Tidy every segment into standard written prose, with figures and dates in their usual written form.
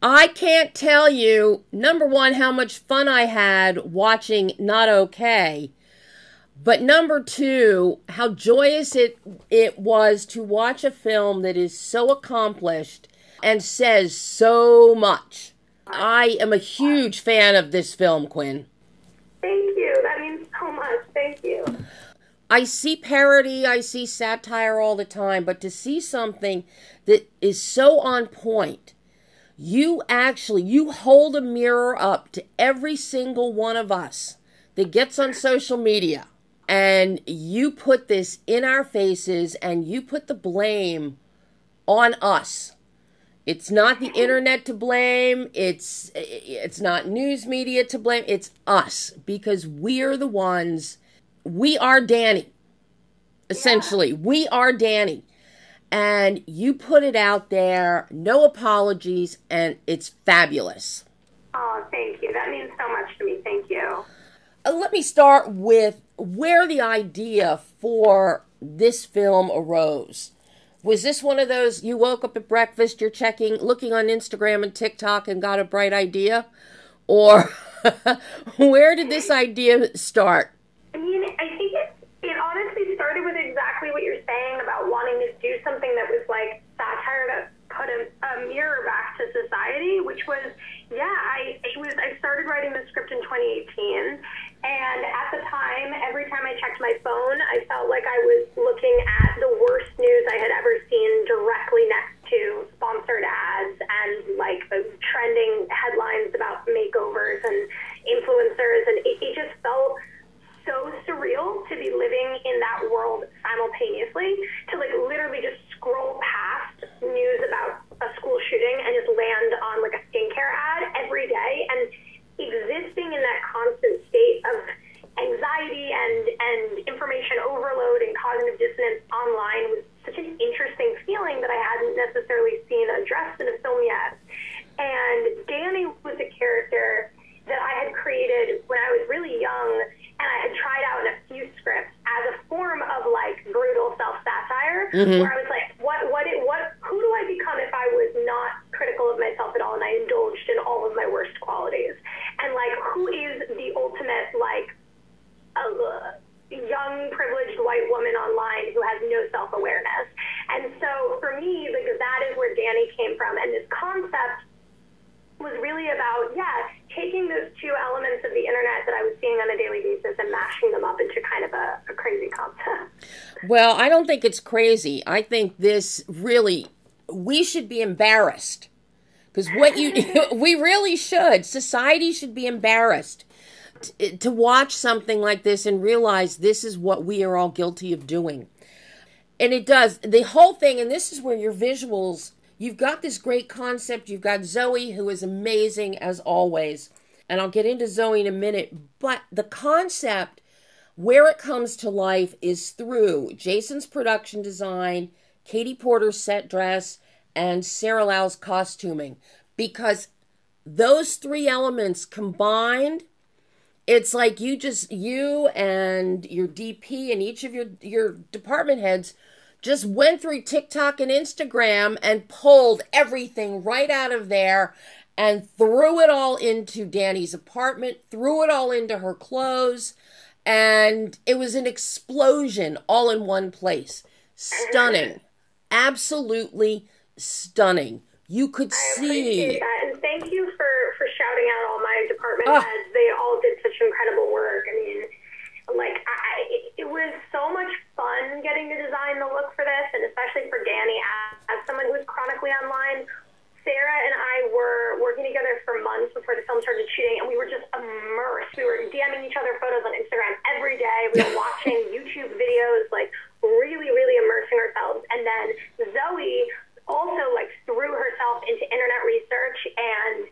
I can't tell you, number one, how much fun I had watching Not Okay, but number two, how joyous it was to watch a film that is so accomplished and says so much. I am a huge fan of this film, Quinn. Thank you. That means so much. Thank you. I see parody, I see satire all the time, but to see something that is so on point, you hold a mirror up to every single one of us that gets on social media, and you put this in our faces, and you put the blame on us. It's not the internet to blame. It's not news media to blame. It's us, because we're the ones. We are Danny. Essentially, we are Danny. And you put it out there, no apologies, and it's fabulous. Oh, thank you. That means so much to me. Thank you. Let me start with where the idea for this film arose. Was this one of those, you woke up at breakfast, you're looking on Instagram and TikTok and got a bright idea? Or where did this idea start? I mean, I think it honestly started with exactly what you're saying about wanting to do something that was like satire that put a mirror back to society, which was, I started writing the script in 2018, and at the time, every time I checked my phone, I felt like I was looking at the worst news I had ever seen directly next to sponsored ads and like trending headlines about makeovers and influencers, and it just felt so surreal to be living in that world simultaneously, to like literally just scroll past news about a school shooting and just land on like a skincare ad every day, and existing in that constant state of anxiety and information overload and cognitive dissonance online was such an interesting feeling that I hadn't necessarily seen addressed in a film yet. And Danny was a character that I had created when I was really young, and I had tried out in a few scripts as a form of like brutal self-satire, where I was like, who do I become if I was not critical of myself at all and I indulged in all of my worst qualities? And like, who is the ultimate like young privileged white woman online who has no self-awareness? And so for me, like, that is where Danny came from, and this concept was really about, taking those two elements of the internet that I was seeing on a daily basis and mashing them up into kind of a crazy concept. Well, I don't think it's crazy. I think this really, we should be embarrassed. Because we really should. Society should be embarrassed to watch something like this and realize this is what we are all guilty of doing. And it does. The whole thing, and this is where your visuals, you've got this great concept. You've got Zoey, who is amazing as always. And I'll get into Zoey in a minute. But the concept, where it comes to life, is through Jason's production design, Katy Porter's set dress, and Sarah Laux' costuming. Because those three elements combined, it's like you and your DP and each of your department heads just went through TikTok and Instagram and pulled everything right out of there and threw it all into Danny's apartment, threw it all into her clothes, and it was an explosion all in one place. Stunning. Absolutely stunning. You could see. I appreciate that, and thank you for shouting out all my department heads. They all did such incredible work. I mean, like, it was so much fun getting to design the look for this, and especially for Danny, as someone who's chronically online. Sarah and I were working together for months before the film started shooting, and we were just immersed. We were DMing each other photos on Instagram every day. We were watching YouTube videos, like really, really immersing ourselves. And then Zoey also like threw herself into internet research, and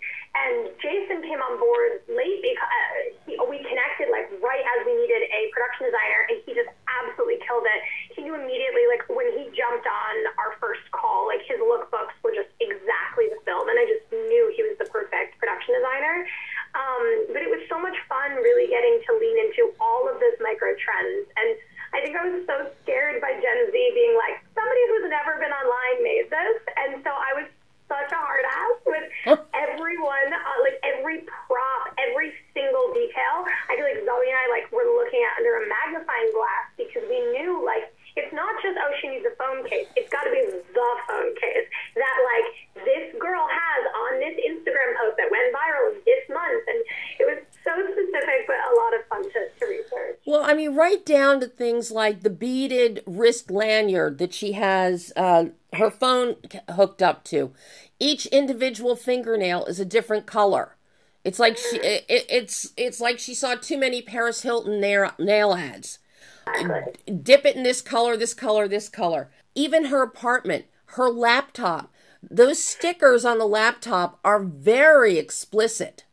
Jason came on board late because we connected like right as we needed a production designer, and he just absolutely killed it. He knew immediately, like when he jumped on our first call, like his lookbooks were just exactly the film, and I just knew he was the perfect production designer. But it was so much fun really getting to lean into all of those micro trends. And I think I was so scared by Gen Z being like, somebody who's never been online made this. And so I was such a hard ass with I mean, right down to things like the beaded wrist lanyard that she has her phone hooked up to. Each individual fingernail is a different color. It's like it's like she saw too many Paris Hilton nail ads. Dip it in this color, this color, this color. Even her apartment, her laptop. Those stickers on the laptop are very explicit.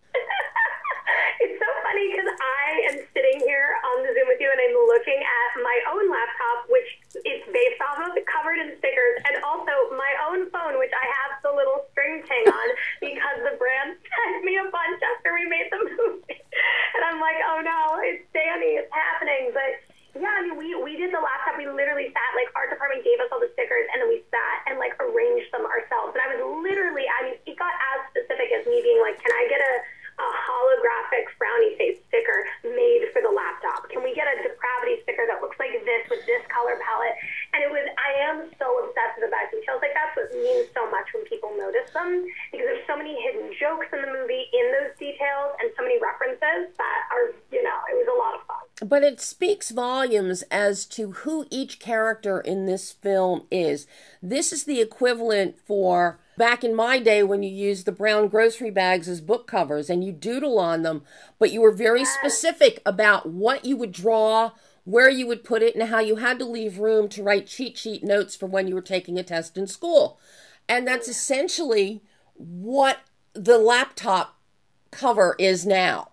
It's so funny because I am sitting here on the Zoom with you and I'm looking at my own laptop, which is based off of covered in stickers, and also my own phone, which I have the little string thing on because the brand sent me a bunch after we made the movie. And I'm like, oh no, it's Danny, it's happening. But yeah, I mean, we did the laptop. We literally sat, like, art department gave us all the stickers, and then we sat and, like, arranged them ourselves. And I was literally, I mean, it got as specific as me being like, can I get a holographic frowny face sticker made for the laptop? Can we get a depravity sticker that looks like this with this color palette? And it was, I am so obsessive about details. Like, that's what means so much when people notice them, because there's so many hidden jokes in the movie in those details and so many references that are, you know, it was a lot of fun. But it speaks volumes as to who each character in this film is. This is the equivalent for back in my day when you used the brown grocery bags as book covers and you doodle on them, but you were very specific about what you would draw, where you would put it, and how you had to leave room to write cheat sheet notes for when you were taking a test in school. And that's essentially what the laptop cover is now.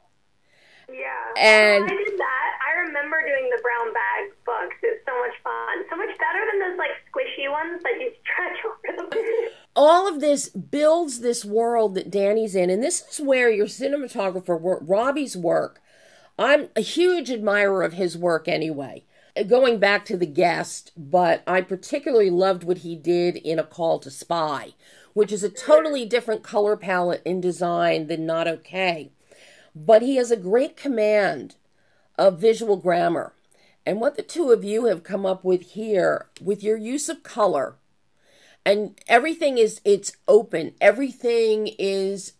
Yeah. And I did that. I remember doing the brown bag books. It was so much fun. So much better than those, like, squishy ones that you stretch over the all of this builds this world that Danny's in. And this is where your cinematographer, Robby's work, I'm a huge admirer of his work anyway. Going back to The Guest, but I particularly loved what he did in A Call to Spy, which is a totally different color palette and design than Not Okay. But he has a great command of visual grammar. And what the two of you have come up with here, with your use of color, and everything is, it's open. Everything is,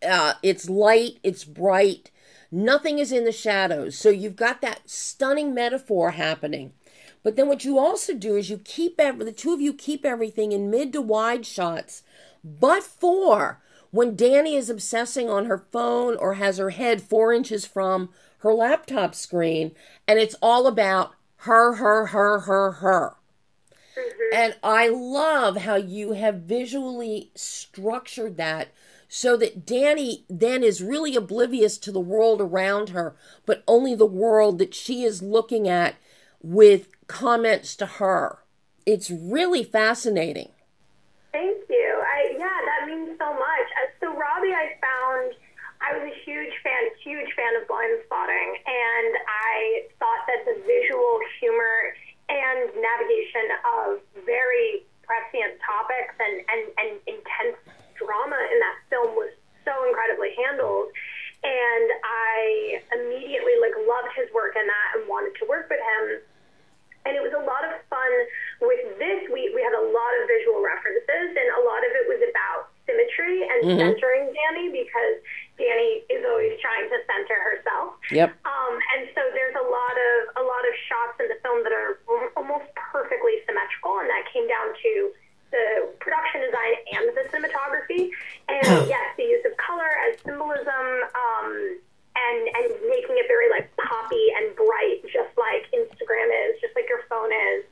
it's light, it's bright. Nothing is in the shadows. So you've got that stunning metaphor happening. But then what you also do is you keep, the two of you keep everything in mid to wide shots, but for when Danny is obsessing on her phone or has her head 4 inches from her laptop screen, and it's all about her. And I love how you have visually structured that so that Danny then is really oblivious to the world around her, but only the world that she is looking at with comments to her. It's really fascinating. Thank you. Yeah, that means so much. So Robby, I was a huge fan of Blind Spotting, and I thought that the visual humor and navigation of very prescient topics and intense drama in that film was so incredibly handled. And I immediately loved his work in that and wanted to work with him. And it was a lot of fun with this. We had a lot of visual references, and a lot of it was about symmetry and centering Danny, because Danny is always trying to center herself. Yep. And so there's a lot of shots in the film that are almost perfectly symmetrical, and that came down to the production design and the cinematography. And yes, the use of color as symbolism, and making it very poppy and bright, just like Instagram is, just like your phone is.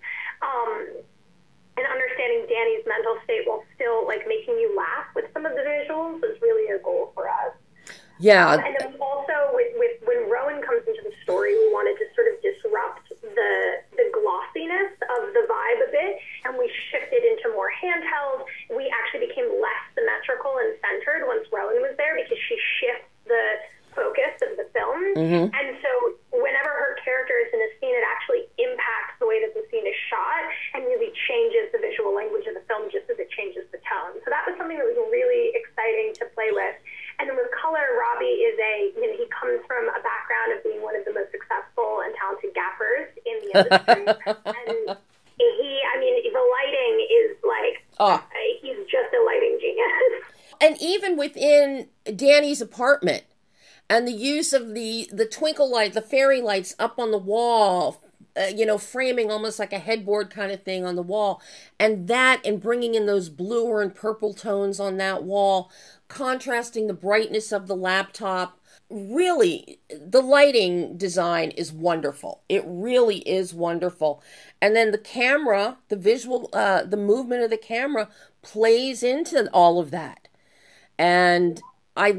And understanding Danny's mental state while still making you laugh with some of the visuals is really a goal for us. Yeah. And then also with when Rowan comes into the story, we wanted to sort of disrupt the glossiness of the vibe a bit, and we shifted into more handheld. We actually became less symmetrical and centered once Rowan was there, because she shifts the focus of the film. And so whenever her character is in a scene, it actually impacts the way that the scene is shot and really changes the visual language of the film, just as it changes the tone. So that was something that was really exciting to play with. And then with color, Robby is he comes from a background of being one of the most successful and talented gaffers in the industry. And the lighting is he's just a lighting genius. And even within Danny's apartment, And the use of the twinkle light, the fairy lights up on the wall, framing almost like a headboard kind of thing on the wall. And that, and bringing in those bluer and purple tones on that wall, contrasting the brightness of the laptop. Really, the lighting design is wonderful. It really is wonderful. And then the camera, the visual, the movement of the camera plays into all of that. And I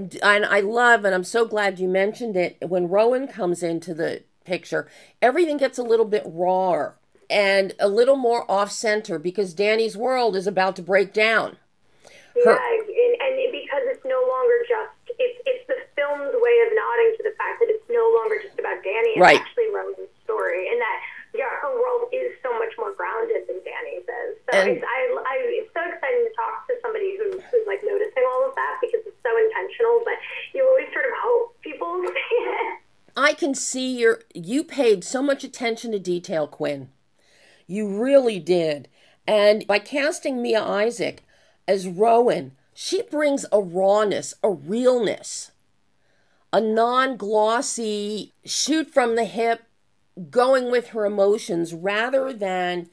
love, and I'm so glad you mentioned it, when Rowan comes into the picture, everything gets a little bit rawer and a little more off-center because Danny's world is about to break down. Yeah, and because it's no longer just, it's the film's way of nodding to the fact that it's no longer just about Danny. It's right. Actually Rowan's story, and that, yeah, her world is so much more grounded than Danny's is. So it's so exciting to talk to somebody who's like noticing all of that because it's so intentional, but you always sort of hope people see it. I can see you paid so much attention to detail, Quinn. You really did. And by casting Mia Isaac as Rowan, she brings a rawness, a realness, a non-glossy, shoot from the hip, going with her emotions rather than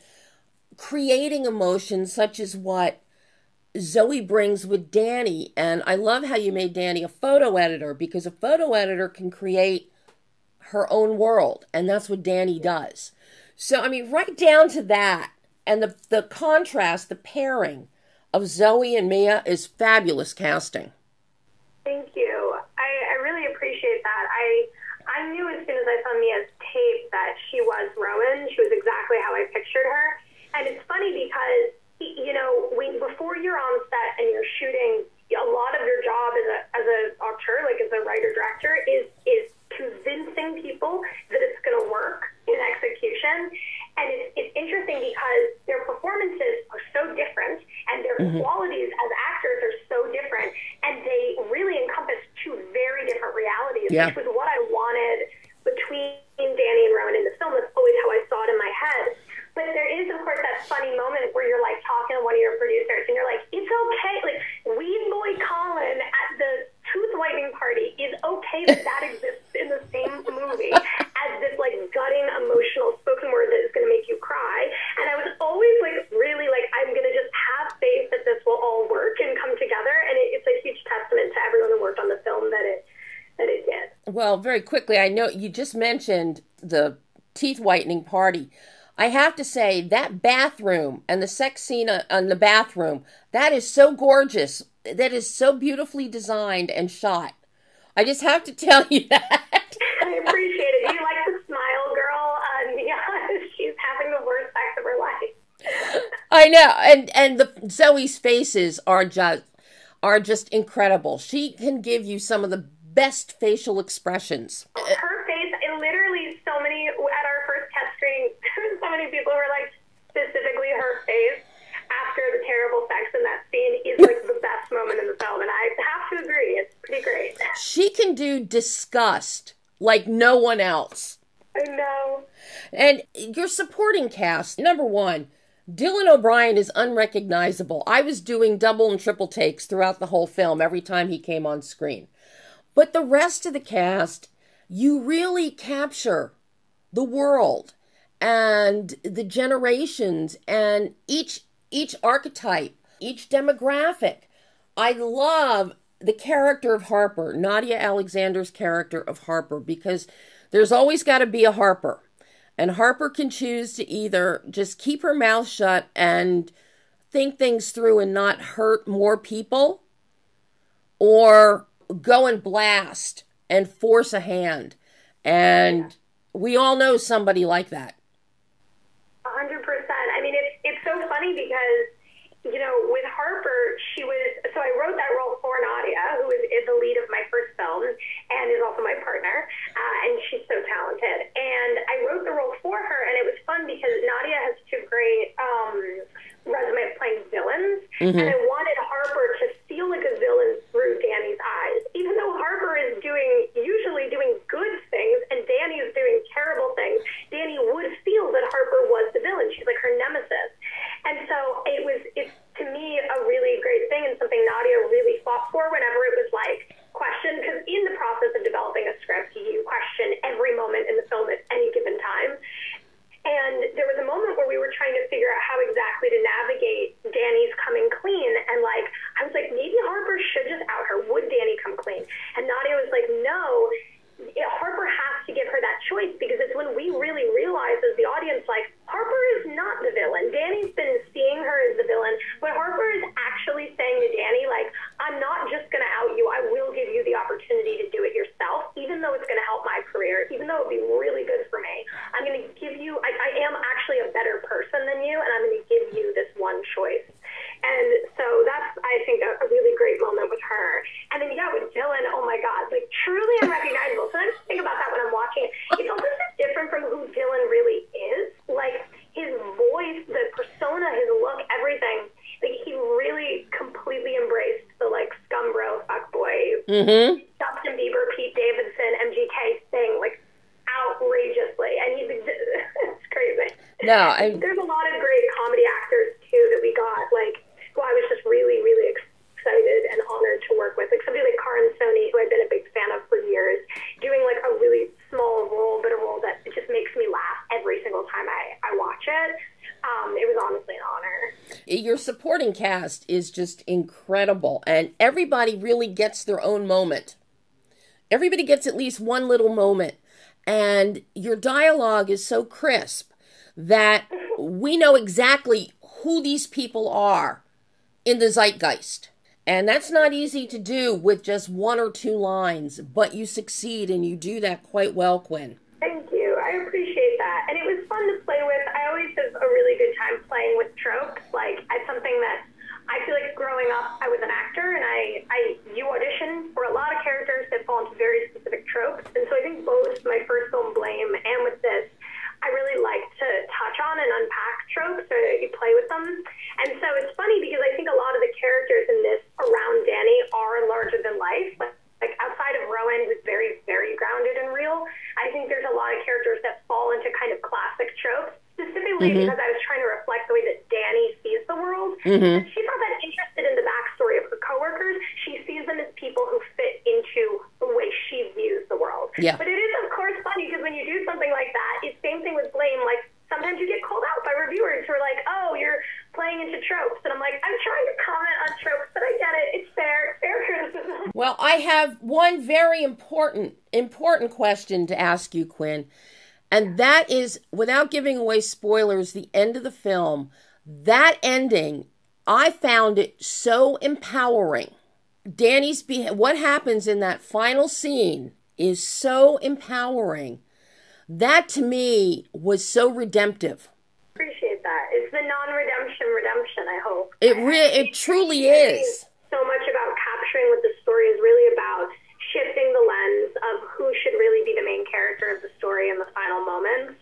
creating emotions such as what Zoey brings with Danny. And I love how you made Danny a photo editor, because a photo editor can create her own world, and that's what Danny does. So, I mean, right down to that, and the contrast, the pairing of Zoey and Mia is fabulous casting. Thank you. I really appreciate that. I knew as soon as I saw Mia's tape that she was Rowan. She was exactly how I pictured her. And it's funny because, before you're on set and you're shooting, a lot of your job as an auteur, like as a writer-director, is convincing people that it's going to work in execution. And it's interesting because their performances are so different and their qualities as actors are so different, and they really encompass two very different realities, which was what I wanted between Danny and Rowan in the film. That's always how I saw it in my head. But there is, of course, that funny moment where you're like talking to one of your producers and you're like, it's okay. Like, Weed Boy Colin at the tooth whitening party is okay that exists in the same movie as this like gutting emotional spoken word that is going to make you cry. And I was always like really like, I'm going to just have faith that this will all work and come together. And it's a huge testament to everyone who worked on the film that it did. Well, very quickly, I know you just mentioned the teeth whitening party. I have to say, that bathroom and the sex scene in the bathroom, that is so gorgeous. That is so beautifully designed and shot. I just have to tell you that. I appreciate it. You like the smile girl? Yeah, she's having the worst sex of her life. I know. And the Zoe's faces are just incredible. She can give you some of the best facial expressions. Her face, and literally so many, at our first test screening, so many people were like, specifically her face after the terrible sex in that scene is like the best moment in the film, and I have to agree, it's pretty great. She can do disgust like no one else. I know. And your supporting cast, number one, Dylan O'Brien is unrecognizable. I was doing double and triple takes throughout the whole film every time he came on screen. But the rest of the cast, you really capture the world and the generations and each archetype, each demographic. I love the character of Harper, Nadia Alexander's character of Harper, because there's always got to be a Harper. And Harper can choose to either just keep her mouth shut and think things through and not hurt more people, or go and blast and force a hand. And we all know somebody like that. 100%. I mean, it's so funny because, with Harper, so I wrote that role for Nadia, who is the lead of my first film and is also my partner, and she's so talented. And I wrote the role for her, and it was fun because Nadia has such a great resume of playing villains, and I wanted Harper to feel like a villain through Danny's eyes. Even though Harper is usually doing good things and Danny is doing terrible things, Danny would feel that Harper was the villain. She's like her nemesis. And so it's to me a really great thing and something Nadia really fought for whenever it was like questioned, because in the process of developing And then, yeah, with Dylan, oh my God, like truly unrecognizable. So I just think about that when I'm watching it. It's also so different from who Dylan really is. Like his voice, the persona, his look, everything. Like he really completely embraced the like scumbro, fuckboy, Justin Bieber, Pete Davidson, MGK thing, like outrageously. And it's crazy. No, there's a lot of great comedy actors too that we got, like who I was just really, really excited and honored to work with. Like somebody like Karan Soni, who I've been a big fan of for years, doing like a really small role, but a role that just makes me laugh every single time I watch it. It was honestly an honor. Your supporting cast is just incredible, and everybody really gets their own moment. Everybody gets at least one little moment, and your dialogue is so crisp that we know exactly who these people are in the zeitgeist. And that's not easy to do with just one or two lines, but you succeed, and you do that quite well, Quinn. Thank you. I appreciate that. And it was fun to play with. I always have a really good time playing with tropes. Like, it's something that I feel like growing up, I was an actor, and you audition for a lot of characters that fall into very specific tropes. And so I think both my first film, Blame, and with this, I really like to touch on and unpack tropes so that you play with them. And so it's funny because I think a lot of the characters in this around Danny are larger than life. Like outside of Rowan, who's very, very grounded and real, I think there's a lot of characters that fall into kind of classic tropes, specifically because I was trying to reflect the way that Danny sees the world. She's not that interested in the backstory of her coworkers. She sees them as people who fit into the way she views the world. Yeah. But it is, of course, funny because when you do something like that, it's same thing with Blame. Like sometimes you get called out by reviewers who are like, "Oh, you're playing into tropes," and I'm like, "I'm trying to comment on tropes, but I get it. It's fair criticism." Well, I have one very important question to ask you, Quinn. And that is, without giving away spoilers, the end of the film. That ending, I found it so empowering. What happens in that final scene is so empowering. That, to me, was so redemptive. Appreciate that. It's the redemption, I hope. It truly is. So much about capturing what the story is really about, shifting the lens of who should really be the main character of the story in the final moments.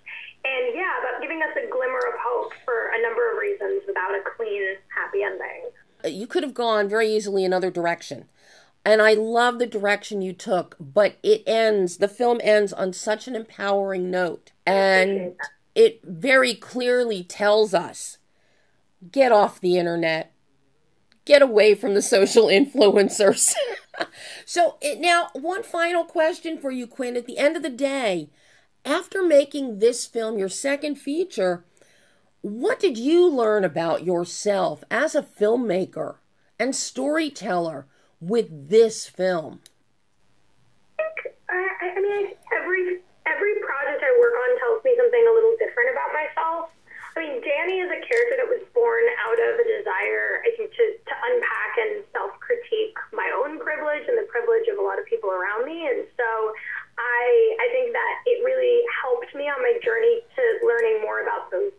And yeah, about giving us a glimmer of hope for a number of reasons without a clean, happy ending. You could have gone very easily another direction. And I love the direction you took, but the film ends on such an empowering note. And it very clearly tells us, get off the internet. Get away from the social influencers. So now, one final question for you, Quinn. At the end of the day, after making this film your second feature, what did you learn about yourself as a filmmaker and storyteller with this film? I mean, every project I work on tells me something a little different about myself. I mean, Danny is a character that was born out of a desire, I think, to unpack and self-critique my own privilege and the privilege of a lot of people around me. And so I think that it really helped me on my journey to learning more about those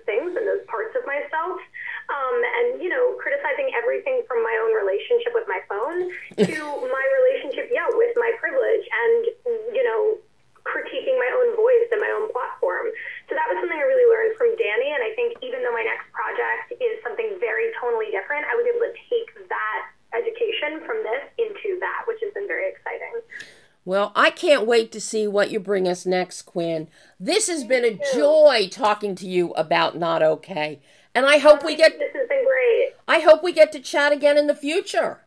things and those parts of myself. And, criticizing everything from my own relationship with my phone to my relationship, with my privilege and, critiquing my own voice and my own platform. So that was something I really learned from Danny, and I think even though my next project is something very tonally different, I was able to take that education from this into that, which has been very exciting. Well, I can't wait to see what you bring us next, Quinn. This has been a joy talking to you about Not Okay. And I hope this has been great. I hope we get to chat again in the future.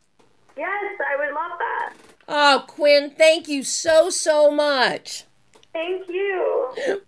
Yes, I would love that. Oh, Quinn, thank you so much. Thank you.